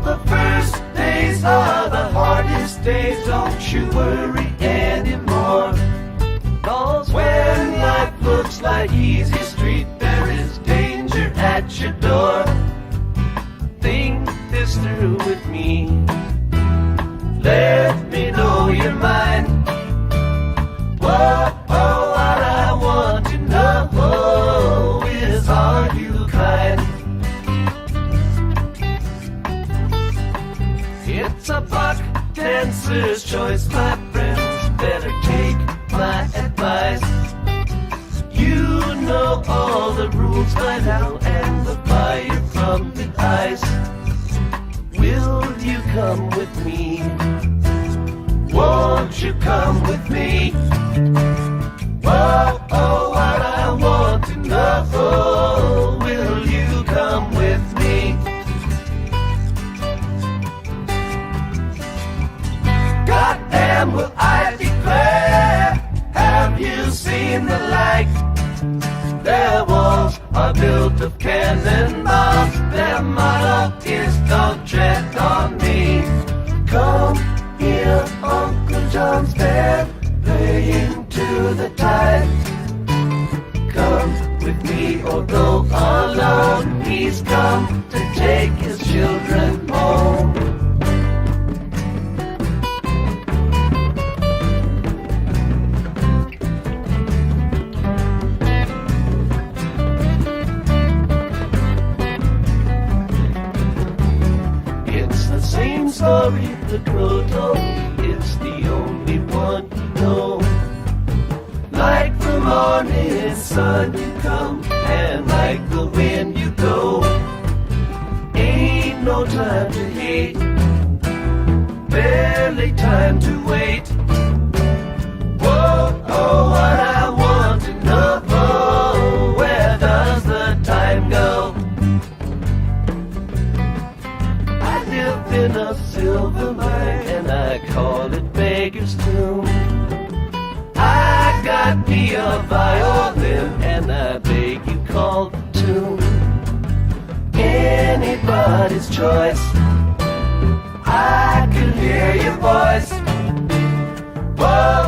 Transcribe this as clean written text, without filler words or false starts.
the first days are the hardest days, don't you worry anymore. 'Cause when life looks like easy street, there is danger at your door. Think this through with me. Let me know your mind. Whoa, oh, what I want to know is, are you kind? It's a buck dancer's choice, my friends. Better take my advice. You know all the rules by now, and the fire from the ice. Will you come with me? Won't you come with me? Whoa, oh, what I want to know, will you come with me? Goddamn, will I declare, have you seen the like? Their walls are built of cannonballs, their motto is don't tread on me. Come here, Uncle John's band, playing to the tide. Come with me or go alone, he's come to take his children home. Story the crow told, it's the only one you know. Like the morning sun you come, and like the wind you go. Ain't no time to hate, barely time to wait. Whoa, oh, what I want to know, where does the time go? In a silver mine, and I call it Beggar's Tomb. I got me a violin, and I beg you call the tune. Anybody's choice, I can hear your voice. Whoa.